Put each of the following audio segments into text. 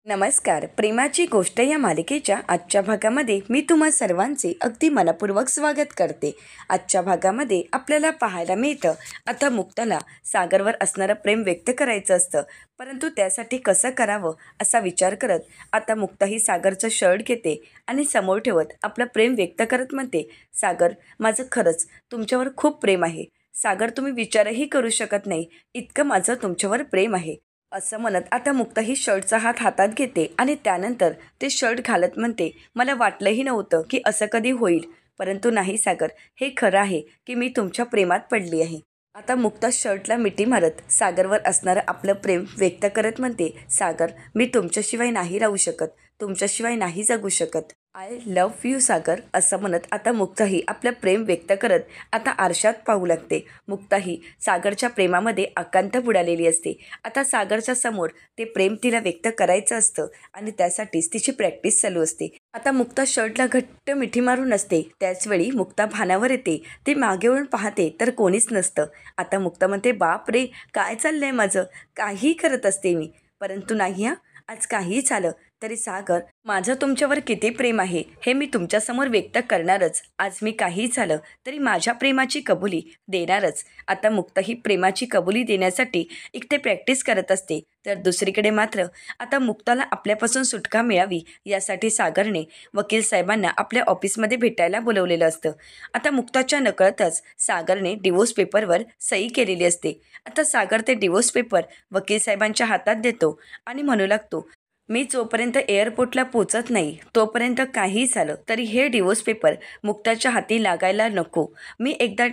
नमस्कार. प्रेमाची गोष्ट या मालिकेच्या आजच्या भागामध्ये मी तुम्हा सर्वांचे अगदी मनपूर्वक स्वागत करते. आजच्या भागामध्ये आपल्याला पाहायला मिळतं, आता मुक्ताला सागरवर असणारं प्रेम व्यक्त करायचं असतं, परंतु त्यासाठी कसं करावं असा विचार करत आता मुक्ता ही सागरचं शर्ट घेते आणि समोर ठेवत आपलं प्रेम व्यक्त करत म्हणते, सागर, माझं खरंच तुमच्यावर खूप प्रेम आहे. सागर, तुम्ही विचारही करू शकत नाही इतकं माझं तुमच्यावर प्रेम आहे. असं म्हणत आता मुक्ता ही शर्टचा हातात घेते आणि त्यानंतर ते शर्ट घालत म्हणते, मला वाटलंही नव्हतं की असं कधी होईल, परंतु नाही सागर, हे खरं आहे की मी तुमच्या प्रेमात पडली आहे. आता मुक्ता शर्टला मिठी मारत सागरवर असणारं आपलं प्रेम व्यक्त करत म्हणते, सागर, मी तुमच्याशिवाय नाही राहू शकत, तुमच्याशिवाय नाही जगू शकत. आय लव्ह यू सागर. असं म्हणत आता मुक्ताही आपलं प्रेम व्यक्त करत आता आरशात पाहू लागते. मुक्ताही सागरच्या प्रेमामध्ये आकांत बुडालेली असते. आता सागरच्या समोर ते प्रेम तिला व्यक्त करायचं असतं आणि त्यासाठीच तिची प्रॅक्टिस चालू असते. आता मुक्ता शर्टला घट्ट मिठी मारून असते. त्याचवेळी मुक्ता भानावर येते. ती मागे वळून पाहते तर कोणीच नसतं. आता मुक्ता म्हणते, बाप रे, काय चाललंय माझं, काहीही करत असते मी, परंतु नाही, आज काहीही झालं तरी सागर, माझं तुमच्यावर किती प्रेम आहे हे मी तुमच्यासमोर व्यक्त करणारच. आज मी काही झालं तरी माझ्या प्रेमाची कबुली देणारच. आता मुक्ता ही प्रेमाची कबुली देण्यासाठी एकटे प्रॅक्टिस करत असते. तर दुसरीकडे मात्र आता मुक्ताला आपल्यापासून सुटका मिळावी यासाठी सागरने वकील साहेबांना आपल्या ऑफिसमध्ये भेटायला बोलवलेलं असतं. आता मुक्ताच्या नकळतच सागरने डिवोर्स पेपरवर सही केलेली असते. आता सागर ते डिवोर्स पेपर वकील साहेबांच्या हातात देतो आणि म्हणू लागतो, मी जोपर्यंत एअरपोर्टला पोचत नाही तोपर्यंत काही झालं तरी हे डिवोर्स पेपर मुक्ताच्या हाती लागायला नको. मी एकदा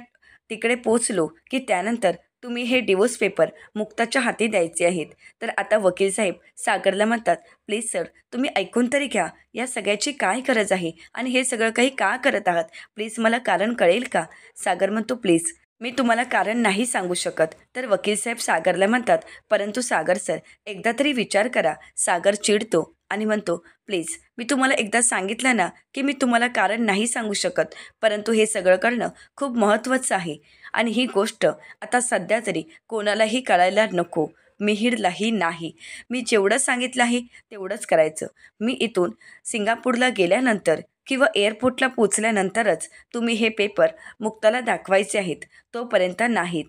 तिकडे पोचलो की त्यानंतर तुम्ही हे डिवोर्स पेपर मुक्ताच्या हाती द्यायचे आहेत. तर आता वकील साहेब सागरला म्हणतात, प्लीज सर, तुम्ही ऐकून तरी घ्या, या सगळ्याची काय गरज आहे आणि हे सगळं काही का करत आहात, प्लीज मला कारण कळेल का. सागर म्हणतो, प्लीज, मी तुम्हाला कारण नाही सांगू शकत. तर वकील साहेब सागरला म्हणतात, परंतु सागर सर, एकदा तरी विचार करा. सागर चिडतो आणि म्हणतो, प्लीज, मी तुम्हाला एकदा सांगितलं ना की मी तुम्हाला कारण नाही सांगू शकत, परंतु हे सगळं करणं खूप महत्त्वाचं आहे आणि ही गोष्ट आता सध्या तरी कोणालाही कळायला नको, मिहिरलाही नाही. मी जेवढं सांगितलं आहे तेवढंच करायचं. मी इथून सिंगापूरला गेल्यानंतर किंवा एअरपोर्टला पोचल्यानंतरच तुम्ही हे पेपर मुक्ताला दाखवायचे आहेत, तोपर्यंत नाहीत.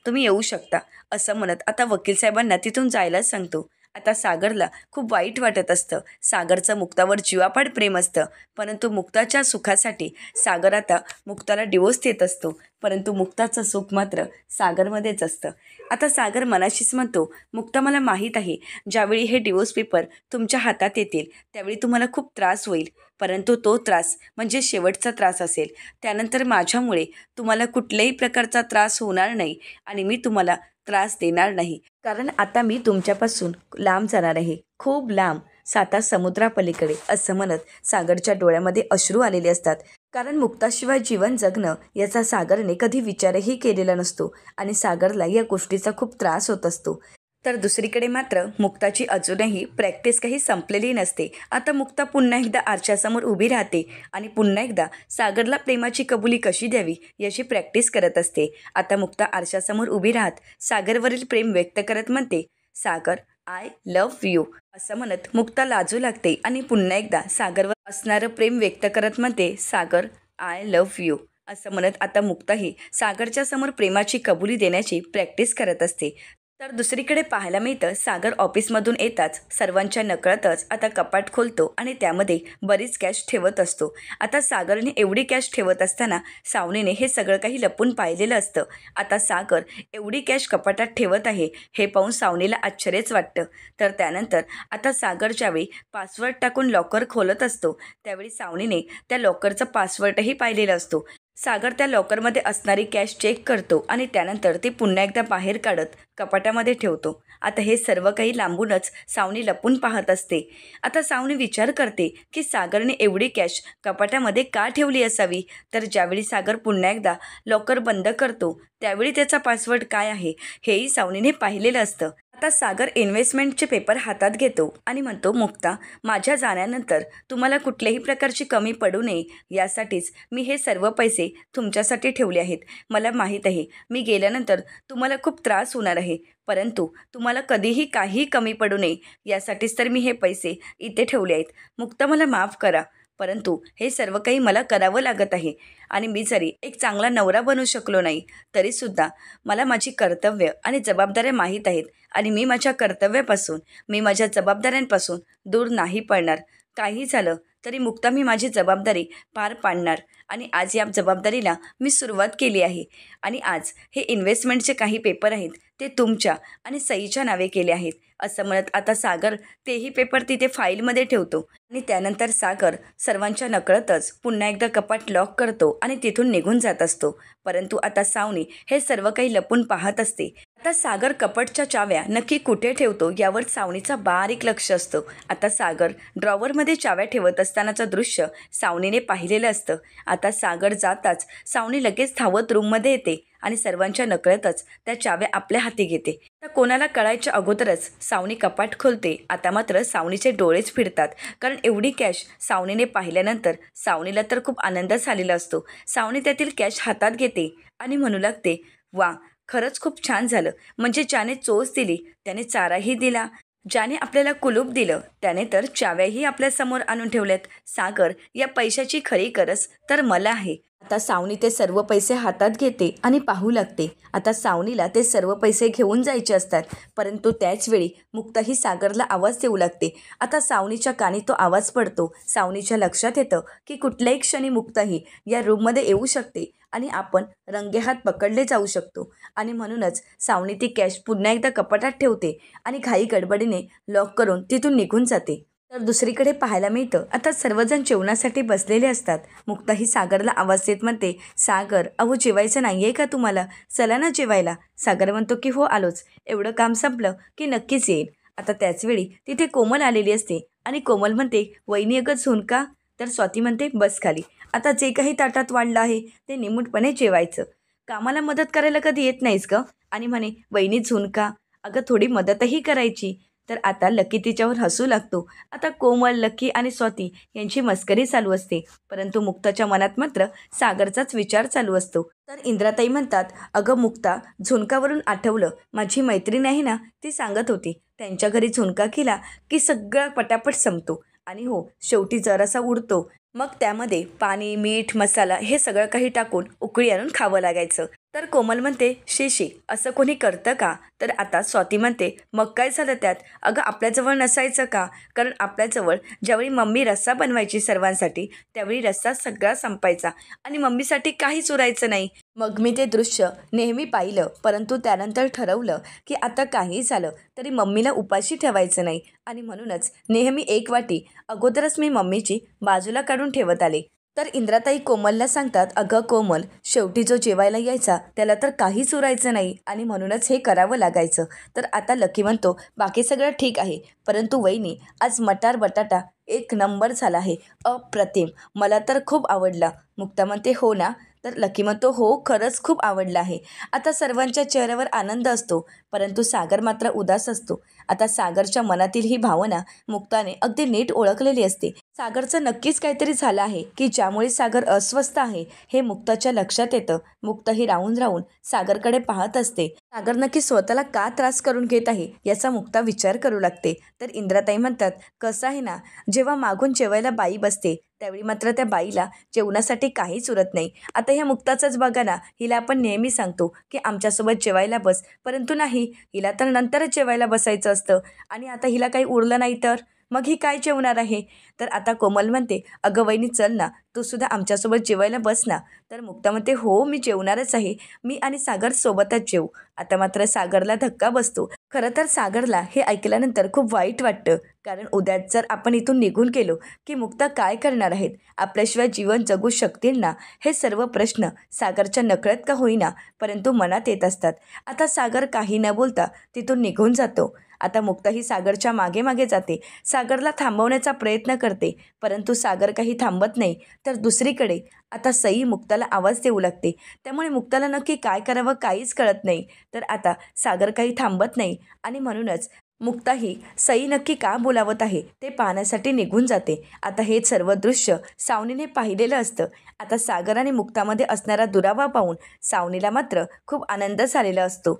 तुम्ही येऊ शकता. असं म्हणत आता वकील साहेबांना तिथून जायलाच सांगतो. आता सागरला खूप वाईट वाटत असतं. सागरचं मुक्तावर जीवापाड प्रेम असतं, परंतु मुक्ताच्या सुखासाठी सागर आता मुक्ताला डिवोर्स देत असतो, परंतु मुक्ताचं सुख मात्र सागरमध्येच असतं. आता सागर मनाशीच म्हणतो, मुक्ता, मला माहीत आहे ज्यावेळी हे डिवोर्स पेपर तुमच्या हातात येतील त्यावेळी तुम्हाला खूप त्रास होईल, परंतु तो त्रास म्हणजे शेवटचा त्रास असेल. त्यानंतर माझ्यामुळे तुम्हाला कुठल्याही प्रकारचा त्रास होणार नाही आणि मी तुम्हाला त्रास देणार नाही, कारण आता मी तुमच्यापासून लांब जाणार आहे, खूप लांब, 7 समुद्रापलीकडे. असं म्हणत सागरच्या डोळ्यामध्ये अश्रू आलेले असतात, कारण मुक्ताशिवाय जीवन जगणं याचा सागरने कधी विचारही केलेला नसतो आणि सागरला या गोष्टीचा खूप त्रास होत असतो. तर दुसरीकडे मात्र मुक्ताची अजूनही प्रॅक्टिस काही संपलेली नसते. आता मुक्ता पुन्हा एकदा आरशासमोर उभी राहते आणि पुन्हा एकदा सागरला प्रेमाची कबुली कशी द्यावी याची प्रॅक्टिस करत असते. आता मुक्ता आरशासमोर उभी राहत सागरवरील प्रेम व्यक्त करत म्हणते, सागर, आय लव्ह यू. असं म्हणत मुक्ता लाजू लागते आणि पुन्हा एकदा सागरवर असणारं प्रेम व्यक्त करत म्हणते, सागर, आय लव्ह यू. असं म्हणत आता मुक्ताही सागरच्या समोर प्रेमाची कबुली देण्याची प्रॅक्टिस करत असते. तर दुसरीकडे पाहायला मिळतं, सागर ऑफिसमधून येताच सर्वांच्या नकळतच आता कपाट खोलतो आणि त्यामध्ये बरीच कॅश ठेवत असतो. आता सागरने एवढी कॅश ठेवत असताना सावनीने हे सगळं काही लपून पाहिलेलं असतं. आता सागर एवढी कॅश कपाटात ठेवत आहे हे पाहून सावनीला आश्चर्यच वाटतं. तर त्यानंतर आता सागर ज्यावेळी पासवर्ड टाकून लॉकर खोलत असतो त्यावेळी सावनीने त्या लॉकरचा पासवर्डही पाहिलेला असतो. सागर त्या लॉकरमध्ये असणारी कॅश चेक करतो आणि त्यानंतर ती पुन्हा एकदा बाहेर काढत कपाटामध्ये ठेवतो. आता हे सर्व काही लांबूनच सावनी लपून पाहत असते. आता सावनी विचार करते की सागरने एवढी कॅश कपाटामध्ये का ठेवली असावी. तर ज्यावेळी सागर पुन्हा एकदा लॉकर बंद करतो त्यावेळी त्याचा पासवर्ड काय आहे हेही सावनीने पाहिलेलं असतं. आता सागर इन्व्हेस्टमेंटचे पेपर हातात घेतो आणि म्हणतो, मुक्ता, माझ्या जाण्यानंतर तुम्हाला कुठल्याही प्रकारची कमी पडू नये यासाठीच मी हे सर्व पैसे तुमच्यासाठी ठेवले आहेत. मला माहीत आहे मी गेल्यानंतर तुम्हाला खूप त्रास होणार आहे, परंतु तुम्हाला कधीही काही कमी पडू नये यासाठीच तर मी हे पैसे इथे ठेवले आहेत. मुक्ता, मला माफ करा, परंतु हे सर्व काही मला करावं लागत आहे आणि मी जरी एक चांगला नवरा बनू शकलो नाही तरीसुद्धा मला माझी कर्तव्य आणि जबाबदाऱ्या माहीत आहेत आणि मी माझ्या कर्तव्यापासून, मी माझ्या जबाबदाऱ्यांपासून दूर नाही पडणार. काही झालं तरी मुक्ता, मी माझी जबाबदारी पार पाडणार आणि आज या जबाबदारीला मी सुरुवात केली आहे. आणि आज हे इन्व्हेस्टमेंटचे काही पेपर आहेत ते तुमच्या आणि सईच्या नावे केले आहेत. असं म्हणत आता सागर तेही पेपर तिथे फाईलमध्ये ठेवतो आणि त्यानंतर सागर सर्वांच्या नकळतच पुन्हा एकदा कपाट लॉक करतो आणि तिथून निघून जात असतो. परंतु आता सावनी हे सर्व काही लपून पाहत असते. आता सागर कपाटच्या चाव्या नक्की कुठे ठेवतो यावर सावनीचा बारीक लक्ष असतो. आता सागर ड्रॉवरमध्ये चाव्या ठेवत असतानाचं दृश्य सावनीने पाहिलेलं असतं. आता सागर जाताच सावनी लगेच धावत रूममध्ये येते आणि सर्वांच्या नकळतच त्या चाव्या आपल्या हाती घेते. तर कोणाला कळायच्या अगोदरच सावनी कपाट खोलते. आता मात्र सावनीचे डोळेच फिरतात, कारण एवढी कॅश सावनीने पाहिल्यानंतर सावनीला तर खूप आनंद झालेला असतो. सावनी त्यातील कॅश हातात घेते आणि म्हणू लागते, वा, खरंच खूप छान झालं. म्हणजे ज्याने चोच दिली त्याने चाराही दिला, ज्याने आपल्याला कुलूप दिलं त्याने तर चाव्याही आपल्यासमोर आणून ठेवल्यात. सागर, या पैशाची खरी गरज तर मला आहे. आता सावनी ते सर्व पैसे हातात घेते आणि पाहू लागते. आता सावनीला ते सर्व पैसे घेऊन जायचे असतात, परंतु त्याचवेळी मुक्ताही सागरला आवाज देऊ लागते. आता सावनीच्या कानी तो आवाज पडतो. सावनीच्या लक्षात येतं की कुठल्याही क्षणी मुक्ताही या रूममध्ये येऊ शकते आणि आपण रंगेहात पकडले जाऊ शकतो. आणि म्हणूनच सावनी ती कॅश पुन्हा एकदा कपाटात ठेवते आणि घाई गडबडीने लॉक करून तिथून निघून जाते. तर दुसरीकडे पाहायला मिळतं आता सर्वजण जेवणासाठी बसलेले असतात. मुक्ताही सागरला आवाज देत म्हणते, सागर, अहो जेवायचं नाही आहे का तुम्हाला? चला ना जेवायला. सागर म्हणतो की हो, आलोच. एवढं काम संपलं की नक्कीच येईल. आता त्याचवेळी तिथे कोमल आलेली असते आणि कोमल म्हणते, वहिनी अगं झुणका. तर स्वाती म्हणते, बस खाली. आता जे काही ताटात वाढलं आहे ते निमूटपणे जेवायचं. कामाला मदत करायला कधी येत नाहीस गं? आणि म्हणे, वहिनी झुणका, अगं थोडी मदतही करायची. तर आता लकी तिच्यावर हसू लागतो. आता कोमल, लकी आणि स्वाती यांची मस्करी चालू असते, परंतु मुक्ताच्या मनात मात्र सागरचाच विचार चालू असतो. तर इंद्राताई म्हणतात, अगं मुक्ता, झुणकावरून आठवलं, माझी मैत्रीण आहे ना, ती सांगत होती त्यांच्या घरी झुणका केला की सगळा पटापट संपतो आणि हो, शेवटी जरासा उडतो. मग त्यामध्ये पाणी, मीठ, मसाला हे सगळं काही टाकून उकळी आणून खावं लागायचं. तर कोमल म्हणते, शी, असं कोणी करतं का? तर आता स्वाती म्हणते, मग काय झालं त्यात? अगं आपल्याजवळ नसायचं का? कारण आपल्याजवळ ज्यावेळी मम्मी रस्सा बनवायची सर्वांसाठी त्यावेळी रस्सा सगळा संपायचा आणि मम्मीसाठी काहीच उरायचं नाही. मग मी ते दृश्य नेहमी पाहिलं, परंतु त्यानंतर ठरवलं की आता काही झालं तरी मम्मीला उपाशी ठेवायचं नाही आणि म्हणूनच नेहमी एक वाटी अगोदरच मी मम्मीची बाजूला काढून ठेवत आले. तर इंद्राताई कोमलला सांगतात, अगं कोमल, शेवटी जो जेवायला यायचा त्याला तर काहीच उरायचं नाही आणि म्हणूनच हे करावं लागायचं. तर आता लकी म्हणतो, बाकी सगळं ठीक आहे, परंतु वहिनी, आज मटार बटाटा एक नंबर झाला आहे, अप्रतिम, मला तर खूप आवडला. मुक्ता म्हणते, हो ना? तर लकी म्हणतो, हो, खरंच खूप आवडलं आहे. आता सर्वांच्या चेहऱ्यावर आनंद असतो, परंतु सागर मात्र उदास असतो. आता सागरच्या मनातील ही भावना मुक्ताने अगदी नीट ओळखलेली असते. सागरचं नक्कीच काहीतरी झालं आहे की ज्यामुळे सागर अस्वस्थ आहे हे मुक्ताच्या लक्षात येतं. मुक्ता ही राहून राहून सागरकडे पाहत असते. सागर नक्की स्वतःला का त्रास करून घेत आहे याचा मुक्ता विचार करू लागते. तर इंद्राताई म्हणतात, कसं आहे ना, जेव्हा मागून जेवायला बाई बसते त्यावेळी मात्र त्या बाईला जेवणासाठी काहीच उरत नाही. आता ह्या मुक्ताचंच बघा ना, हिला आपण नेहमी सांगतो की आमच्यासोबत जेवायला बस, परंतु नाही, हिला तर नंतरच जेवायला बसायचं असतं आणि आता हिला काही उरलं नाही तर मग ही काय जेवणार आहे? तर आता कोमल म्हणते, अगं वहिनी, चल ना, तू सुद्धा आमच्यासोबत जेवायला बस ना. तर मुक्ता म्हणते, हो, मी जेवणारच आहे, मी आणि सागर सोबतच जेवू. आता मात्र सागरला धक्का बसतो. खरं तर सागरला हे ऐकल्यानंतर खूप वाईट वाटतं, कारण उद्याच जर आपण इथून निघून गेलो की मुक्ता काय करणार आहेत, आपल्याशिवाय जीवन जगू शकतील ना, हे सर्व प्रश्न सागरच्या नकळत का होईना परंतु मनात येत असतात. आता सागर काही न बोलता तिथून निघून जातो आता मुक्ता ही सागरच्या मागे मागे जाते, सागरला थांबवण्याचा प्रयत्न करते, परंतु सागर काही थांबत नाही. तर दुसरीकडे आता सई मुक्ताला आवाज देऊ लागते. त्यामुळे मुक्ताला नक्की काय करावं काहीच कळत नाही. तर आता सागर काही थांबत नाही आणि म्हणूनच मुक्ता ही सई नक्की का बोलावत आहे ते पाहण्यासाठी निघून जाते. आता हे सर्व दृश्य सावनीने पाहिलेलं असतं. आता सागर आणि मुक्तामध्ये असणारा दुरावा पाहून सावनीला मात्र खूप आनंद झालेला असतो.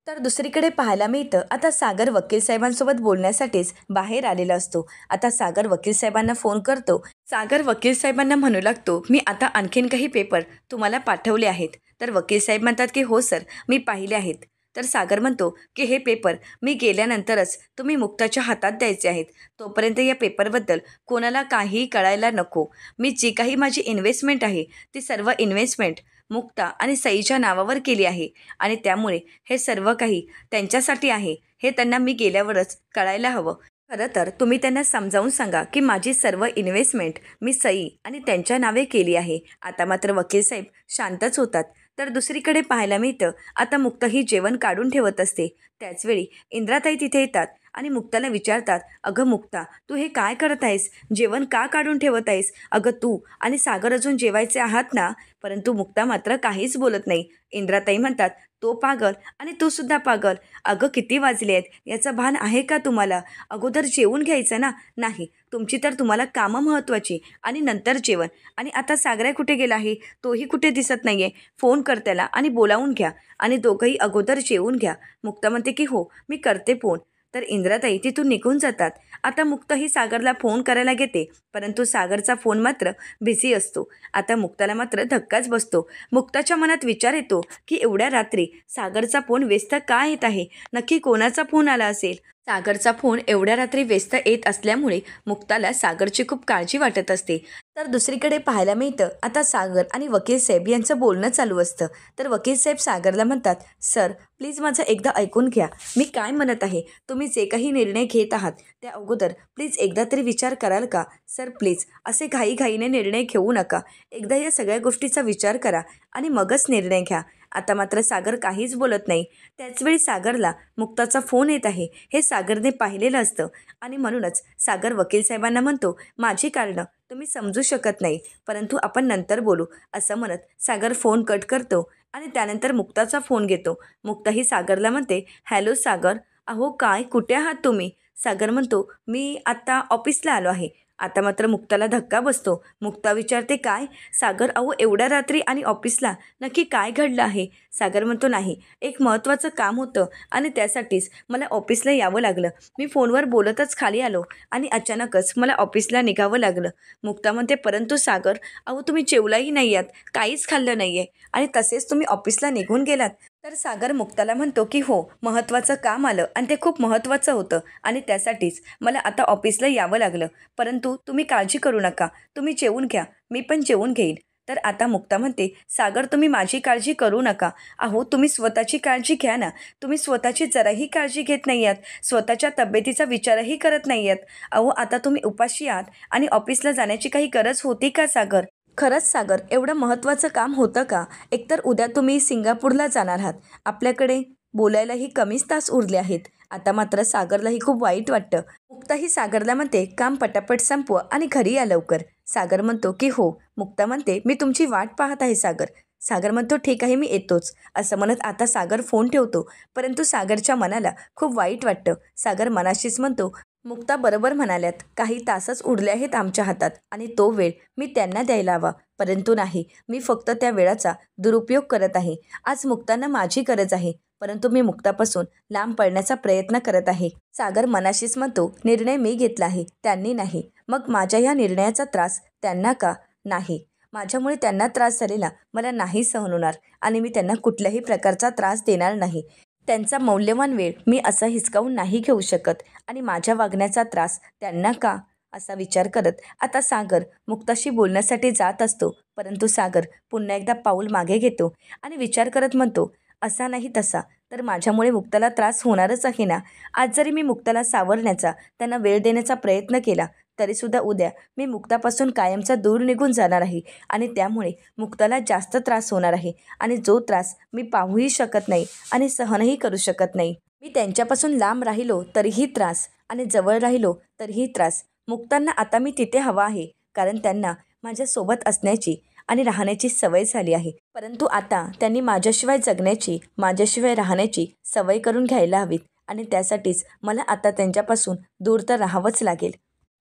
तर दुसरीकडे पाहायला मिळतं आता सागर वकील साहेबांसोबत बोलण्यासाठीच बाहेर आलेला असतो. आता सागर वकील साहेबांना फोन करतो. सागर वकील साहेबांना म्हणू लागतो, मी आता आणखीन काही पेपर तुम्हाला पाठवले आहेत. तर वकील साहेब म्हणतात की हो सर, मी पाहिले आहेत. तर सागर म्हणतो की हे पेपर मी गेल्यानंतरच तुम्ही मुक्ताच्या हातात द्यायचे आहेत. तोपर्यंत या पेपरबद्दल कोणाला काहीही कळायला नको. मी जी काही माझी इन्व्हेस्टमेंट आहे ती सर्व इन्व्हेस्टमेंट मुक्ता आणि सईच्या नावावर केली आहे आणि त्यामुळे हे सर्व काही त्यांच्यासाठी आहे हे त्यांना मी गेल्यावरच कळायला हवं. खरं तर तुम्ही त्यांना समजावून सांगा की माझी सर्व इन्व्हेस्टमेंट मी सई आणि त्यांच्या नावे केली आहे. आता मात्र वकील साहेब शांतच होतात. तर दुसरीकडे पाहायला मिळतं आता मुक्ता ही जेवण काढून ठेवत असते. त्याचवेळी इंद्राताई तिथे येतात आणि मुक्ताला विचारतात, अगं मुक्ता, तू हे काय करत आहेस? जेवण का काढून ठेवत आहेस? अगं तू आणि सागर अजून जेवायचे आहात ना? परंतु मुक्ता मात्र काहीच बोलत नाही. इंद्राताई म्हणतात, तो पागल आणि तू सुद्धा पागल. अगं किती वाजले आहेत याचं भान आहे का तुम्हाला? अगोदर जेवून घ्यायचं ना. नाही, तुमची तर तुम्हाला कामं महत्त्वाची आणि नंतर जेवण. आणि आता सागऱ्या कुठे गेला आहे? तोही कुठे दिसत नाही आहे. फोन कर त्याला आणि बोलावून घ्या आणि दोघंही अगोदर जेवून घ्या. मुक्ता म्हणते की हो, मी करते फोन. तर इंद्राताई तिथून निघून जातात. आता मुक्ता ही सागरला फोन करायला घेते, परंतु सागरचा फोन मात्र बिझी असतो. आता मुक्ताला मात्र धक्काच बसतो. मुक्ताच्या मनात विचार येतो की एवढ्या रात्री सागरचा फोन व्यस्त का येत आहे? नक्की कोणाचा फोन आला असेल? सागरचा फोन एवढ्या रात्री व्यस्त येत असल्यामुळे मुक्ताला सागरची खूप काळजी वाटत असते. तर दुसरीकडे पाहायला मिळतं आता सागर आणि वकील साहेब यांचं बोलणं चालू असतं. तर वकील साहेब सागरला म्हणतात, सर प्लीज माझं एकदा ऐकून घ्या. मी काय म्हणत आहे, तुम्ही जे काही निर्णय घेत आहात त्या अगोदर प्लीज एकदा तरी विचार कराल का? सर प्लीज असे घाईघाईने निर्णय घेऊ नका. एकदा या सगळ्या गोष्टीचा विचार करा आणि मगच निर्णय घ्या. आता मात्र सागर काहीच बोलत नाही. त्याचवेळी सागरला मुक्ताचा फोन येत आहे हे सागरने पाहिलेलं असतं आणि म्हणूनच सागर वकील साहेबांना म्हणतो, माझी कारणं तुम्ही समजू शकत नाही, परंतु आपण नंतर बोलू. असं म्हणत सागर फोन कट करतो आणि त्यानंतर मुक्ताचा फोन घेतो. मुक्ताही सागरला म्हणते, हॅलो सागर, अहो काय, कुठे आहात तुम्ही? सागर म्हणतो, मी आत्ता ऑफिसला आलो आहे. आता मात्र मुक्ताला धक्का बसतो. मुक्ता विचारते, काय? सागर, अहो एवढ्या रात्री आणि ऑफिसला, नक्की काय घडलं आहे? सागर म्हणतो, नाही, एक महत्त्वाचं काम होतं आणि त्यासाठीच मला ऑफिसला यावं लागलं. मी फोनवर बोलतच खाली आलो आणि अचानकच मला ऑफिसला निघावं लागलं. मुक्ता म्हणते, परंतु सागर, अहो तुम्ही जेवलाही नाही आहात, काहीच खाल्लं नाही आहे आणि तसेच तुम्ही ऑफिसला निघून गेलात. तर सागर मुक्ताला म्हणतो की हो, महत्त्वाचं काम आलं आणि ते खूप महत्त्वाचं होतं आणि त्यासाठीच मला आता ऑफिसला यावं लागलं. परंतु तुम्ही काळजी करू नका, तुम्ही जेवून घ्या, मी पण जेवून घेईन. तर आता मुक्ता म्हणते, सागर तुम्ही माझी काळजी करू नका. अहो तुम्ही स्वतःची काळजी घ्या ना. तुम्ही स्वतःची जराही काळजी घेत नाही आहात, स्वतःच्या तब्येतीचा विचारही करत नाही आहात. अहो आता तुम्ही उपाशी आहात आणि ऑफिसला जाण्याची काही गरज होती का सागर? खरंच सागर, एवढं महत्त्वाचं काम होतं का? एकतर उद्या तुम्ही सिंगापूरला जाणार आहात. आपल्याकडे बोलायलाही कमीच तास उरले आहेत. आता मात्र सागरलाही खूप वाईट वाटतं. मुक्ताही सागरला म्हणते, काम पटापट संपवा आणि घरी या लवकर. सागर म्हणतो की हो. मुक्ता म्हणते, मी तुमची वाट पाहत आहे सागर. सागर म्हणतो, ठीक आहे, मी येतोच. असं म्हणत आता सागर फोन ठेवतो. परंतु सागरच्या मनाला खूप वाईट वाटतं. सागर मनाशीच म्हणतो, मुक्ता बरोबर म्हणाल्यात, काही तासच उरले आहेत आमच्या हातात आणि तो वेळ मी त्यांना द्यायला हवा. परंतु नाही, मी फक्त त्या वेळाचा दुरुपयोग करत आहे. आज मुक्तांना माझी गरज आहे, परंतु मी मुक्तापासून लांब पळण्याचा प्रयत्न करत आहे. सागर मनाशीच म्हणतो, निर्णय मी घेतला आहे, त्यांनी नाही. मग माझ्या या निर्णयाचा त्रास त्यांना का? नाही, माझ्यामुळे त्यांना त्रास झालेला मला नाही सहन होणार आणि मी त्यांना कुठल्याही प्रकारचा त्रास देणार नाही. त्यांचा मौल्यवान वेळ मी असा हिसकावून नाही घेऊ शकत आणि माझ्या वागण्याचा त्रास त्यांना का? असा विचार करत आता सागर मुक्ताशी बोलण्यासाठी जात असतो. परंतु सागर पुन्हा एकदा पाऊल मागे घेतो आणि विचार करत म्हणतो, असा नाही तसा तर माझ्यामुळे मुक्ताला त्रास होणारच आहे ना. आज जरी मी मुक्ताला सावरण्याचा, त्यांना वेळ देण्याचा प्रयत्न केला तरीसुद्धा उद्या मी मुक्तापासून कायमचा दूर निघून जाणार आहे आणि त्यामुळे मुक्ताला जास्त त्रास होणार आहे आणि जो त्रास मी पाहूही शकत नाही आणि सहनही करू शकत नाही. मी त्यांच्यापासून लांब राहिलो तरीही त्रास आणि जवळ राहिलो तरीही त्रास. मुक्तांना आता मी तिथे हवा आहे, कारण त्यांना माझ्यासोबत असण्याची आणि राहण्याची सवय झाली आहे. परंतु आता त्यांनी माझ्याशिवाय जगण्याची, माझ्याशिवाय राहण्याची सवय करून घ्यायला हवीत आणि त्यासाठीच मला आता त्यांच्यापासून दूर तर राहावंच लागेल.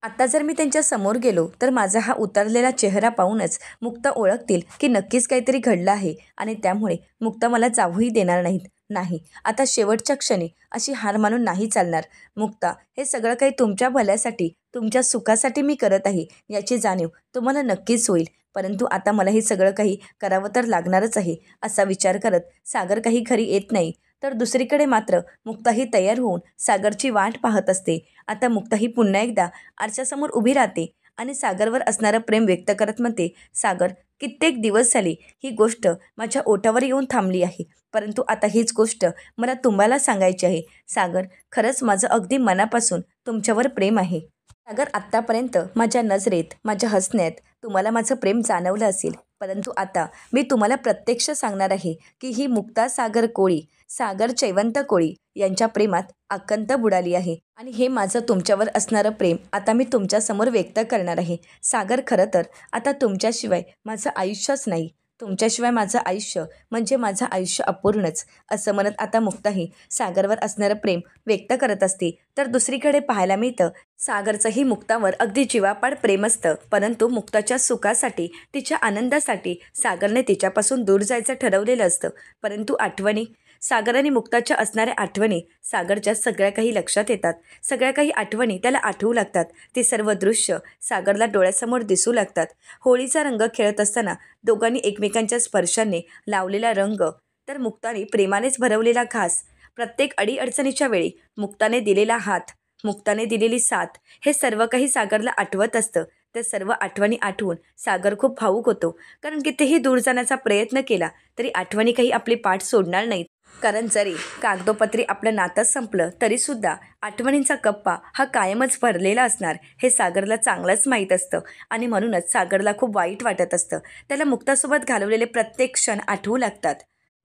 आता जर मी त्यांच्या समोर गेलो तर माझा हा उतरलेला चेहरा पाहूनच मुक्ता ओळखतील की नक्कीच काहीतरी घडलं आहे आणि त्यामुळे मुक्ता मला जाऊही देणार नाहीत. नाही, आता शेवटच्या क्षणी अशी हार मानून नाही चालणार. मुक्ता, हे सगळं काही तुमच्या भल्यासाठी, तुमच्या सुखासाठी मी करत आहे याची जाणीव तुम्हाला नक्कीच होईल. परंतु आता मला हे सगळं काही करावं तर लागणारच आहे असा विचार करत सागर काही घरी येत नाही. तर दुसरीकडे मात्र मुक्ताही तयार होऊन सागरची वाट पाहत असते. आता मुक्ताही पुन्हा एकदा आरशासमोर उभी राहते आणि सागरवर असणारं प्रेम व्यक्त करत म्हणते, सागर, कित्येक दिवस झाले ही गोष्ट माझ्या ओठावर येऊन थांबली आहे, परंतु आता हीच गोष्ट मला तुम्हाला सांगायची आहे. सागर, खरंच माझं अगदी मनापासून तुमच्यावर प्रेम आहे. सागर, आत्तापर्यंत माझ्या नजरेत, माझ्या हसण्यात तुम्हाला माझं प्रेम जाणवलं असेल, परंतु आता मी तुम्हाला प्रत्यक्ष सांगणार आहे की ही मुक्ता सागर कोळी, सागर जयवंत कोळी यांच्या प्रेमात आकंत बुडाली आहे आणि हे माझं तुमच्यावर असणारं प्रेम आता मी तुमच्यासमोर व्यक्त करणार आहे. सागर, खरं तर आता तुमच्याशिवाय माझं आयुष्यच नाही. तुमच्याशिवाय माझं आयुष्य म्हणजे माझं आयुष्य अपूर्णच, असं म्हणत आता मुक्ताही सागरवर असणारं प्रेम व्यक्त करत असते. तर दुसरीकडे पाहायला मिळतं सागरचंही मुक्तावर अगदी जीवापाड प्रेम असतं, परंतु मुक्ताच्या सुखासाठी, तिच्या आनंदासाठी सागरने तिच्यापासून दूर जायचं ठरवलेलं असतं. परंतु आठवणी, सागर आणि मुक्ताच्या असणाऱ्या आठवणी सागरच्या सगळ्या काही लक्षात येतात. सगळ्या काही आठवणी त्याला आठवू लागतात. ते सर्व दृश्य सागरला डोळ्यासमोर दिसू लागतात. होळीचा रंग खेळत असताना दोघांनी एकमेकांच्या स्पर्शाने लावलेला रंग, तर मुक्ताने प्रेमानेच भरवलेला घास, प्रत्येक अडीअडचणीच्या वेळी मुक्ताने दिलेला हात, मुक्ताने दिलेली साथ, हे सर्व काही सागरला आठवत असतं. त्या सर्व आठवणी आठवून सागर खूप भावूक होतो, कारण कितीही दूर जाण्याचा प्रयत्न केला तरी आठवणी काही आपली पाठ सोडणार नाहीत. कारण जरी कागदोपत्री आपलं नातं संपलं तरीसुद्धा आठवणींचा कप्पा हा कायमच भरलेला असणार हे सागरला चांगलंच माहीत असतं आणि म्हणूनच सागरला खूप वाईट वाटत असतं. त्याला मुक्तासोबत घालवलेले प्रत्येक क्षण आठवू लागतात.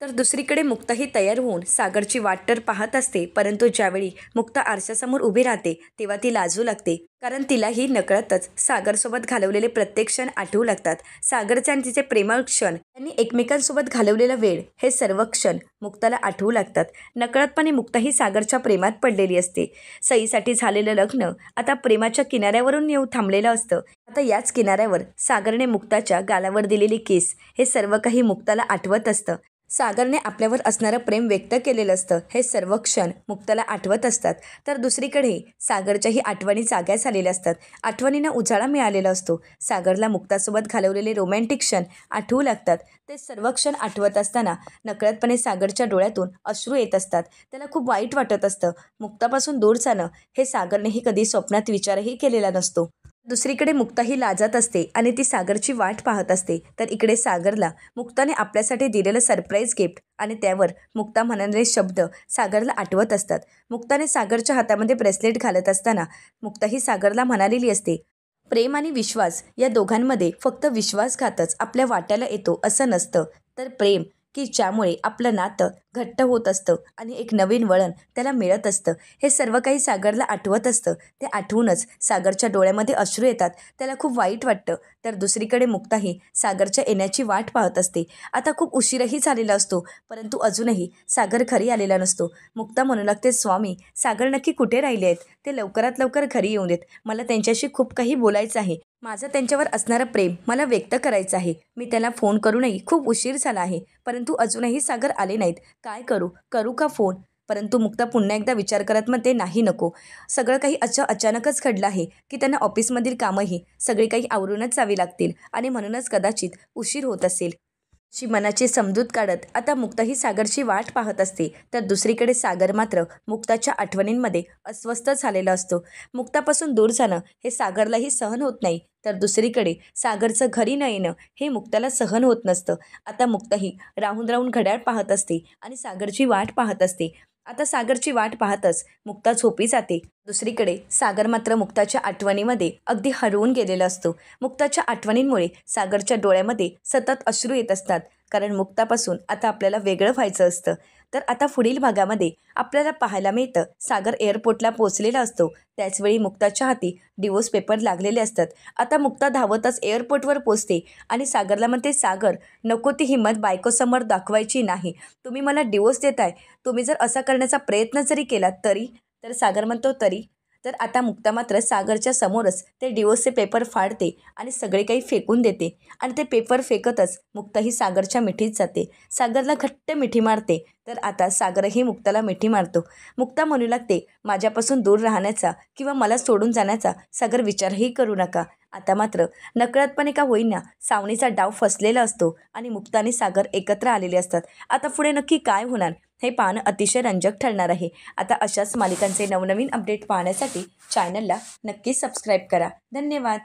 तर दुसरीकडे मुक्ताही तयार होऊन सागरची वाट तर पाहत असते, परंतु ज्यावेळी मुक्ता आरशासमोर उभी राहते तेव्हा ती लाजू लागते, कारण तिलाही नकळतच सागरसोबत घालवलेले प्रत्येक क्षण आठवू लागतात. सागरचे आणि तिचे प्रेमळ क्षण, त्यांनी एकमेकांसोबत घालवलेला वेळ, हे सर्व क्षण मुक्ताला आठवू लागतात. नकळतपणे मुक्ताही सागरच्या प्रेमात पडलेली असते. सईसाठी झालेलं लग्न आता प्रेमाच्या किनाऱ्यावरून येऊन थांबलेलं असतं. आता याच किनाऱ्यावर सागरने मुक्ताच्या गालावर दिलेली किस, हे सर्व काही मुक्ताला आठवत असतं. सागरने आपल्यावर असणारं प्रेम व्यक्त केलेलं असतं. हे सर्व क्षण मुक्ताला आठवत असतात. तर दुसरीकडे सागरच्याही आठवणी जाग्या झालेल्या असतात. आठवणींना उजाळा मिळालेला असतो. सागरला मुक्तासोबत घालवलेले रोमॅन्टिक क्षण आठवू लागतात. ते सर्व क्षण आठवत असताना नकळतपणे सागरच्या डोळ्यातून अश्रू येत असतात. त्याला खूप वाईट वाटत असतं. मुक्तापासून दूर जाणं हे सागरनेही कधी स्वप्नात विचारही केलेला नसतो. दुसरीकडे मुक्ताही लाजत असते आणि ती सागरची वाट पाहत असते. तर इकडे सागरला मुक्ताने आपल्यासाठी दिलेलं सरप्राईज गिफ्ट आणि त्यावर मुक्ता म्हणालेले शब्द सागरला आठवत असतात. मुक्ताने सागरच्या हातामध्ये ब्रेसलेट घालत असताना मुक्ताही सागरला म्हणालेली असते, प्रेम आणि विश्वास या दोघांमध्ये फक्त विश्वासघातच आपल्या वाट्याला येतो असं नसतं, तर प्रेम की ज्यामुळे आपलं नातं घट्ट होत असतं आणि एक नवीन वळण त्याला मिळत असतं, हे सर्व काही सागरला आठवत असतं. ते आठवूनच सागरच्या डोळ्यामध्ये अश्रू येतात. त्याला खूप वाईट वाटतं. तर दुसरीकडे मुक्ताही सागरच्या येण्याची वाट पाहत असते. आता खूप उशीरही झालेला असतो, परंतु अजूनही सागर घरी आलेला नसतो. मुक्ता म्हणू लागते, स्वामी, सागर नक्की कुठे राहिले आहेत? ते लवकरात लवकर घरी येऊन देत. मला त्यांच्याशी खूप काही बोलायचं आहे. माझं त्यांच्यावर असणारं प्रेम मला व्यक्त करायचं आहे. मी त्याला फोन करूनही खूप उशीर झाला आहे, परंतु अजूनही सागर आले नाहीत. काय करू का फोन? परंतु मुक्ता पुन्हा एकदा विचार करत म्हणते, नाही, नको. सगळं काही अचानकच घडलं आहे की त्यांना ऑफिसमधील कामंही सगळी काही आवरूनच जावी लागतील आणि म्हणूनच कदाचित उशीर होत असेल. अशी मनाची समजूत काढत आता मुक्ताही सागरची वाट पाहत असते. तर दुसरीकडे सागर मात्र मुक्ताच्या आठवणींमध्ये अस्वस्थ झालेला असतो. मुक्तापासून दूर जाणं हे सागरलाही सहन होत नाही. तर दुसरीकडे सागरचं घरी न येणं हे मुक्ताला सहन होत नसतं. आता मुक्ताही राहून राहून घड्याळ पाहत असते आणि सागरची वाट पाहत असते. आता सागरची वाट पाहतच मुक्ता झोपी जाते. दुसरीकडे सागर मात्र मुक्ताच्या आठवणीमध्ये अगदी हरवून गेलेला असतो. मुक्ताच्या आठवणींमुळे सागरच्या डोळ्यामध्ये सतत अश्रू येत असतात, कारण मुक्तापासून आता आपल्याला वेगळं व्हायचं असतं. तर आता पुढील भागामध्ये आपल्याला पाहायला मिळतं सागर एअरपोर्टला पोहोचलेला असतो. त्याचवेळी मुक्ताच्या हाती डिवोर्स पेपर लागलेले असतात. आता मुक्ता धावतच एअरपोर्टवर पोचते आणि सागरला म्हणते, सागर नको ती हिंमत बायकोसमोर दाखवायची नाही. तुम्ही मला डिवोर्स देताय. तुम्ही जर असा करण्याचा प्रयत्न जरी केला तरी. तर सागर म्हणतो तरी. तर आता मुक्ता मात्र सागरच्या समोरच ते डिवोर्सचे पेपर फाडते आणि सगळे काही फेकून देते. आणि ते पेपर फेकतच मुक्ता ही सागरच्या मिठीत जाते. सागरला घट्ट मिठी मारते. तर आता सागरही मुक्ताला मिठी मारतो. मुक्ता म्हणू लागते, माझ्यापासून दूर राहण्याचा किंवा मला सोडून जाण्याचा सागर विचारही करू नका. आता मात्र नकळतपणे का होईना सावनीचा डाव फसलेला असतो आणि मुक्ता आणि सागर एकत्र आलेले असतात. आता पुढे नक्की काय होणार हे पाहणं अतिशय रंजक ठरणार आहे. आता अशाच मालिकांचे नवनवीन अपडेट पाहण्यासाठी चॅनलला नक्की सबस्क्राईब करा. धन्यवाद.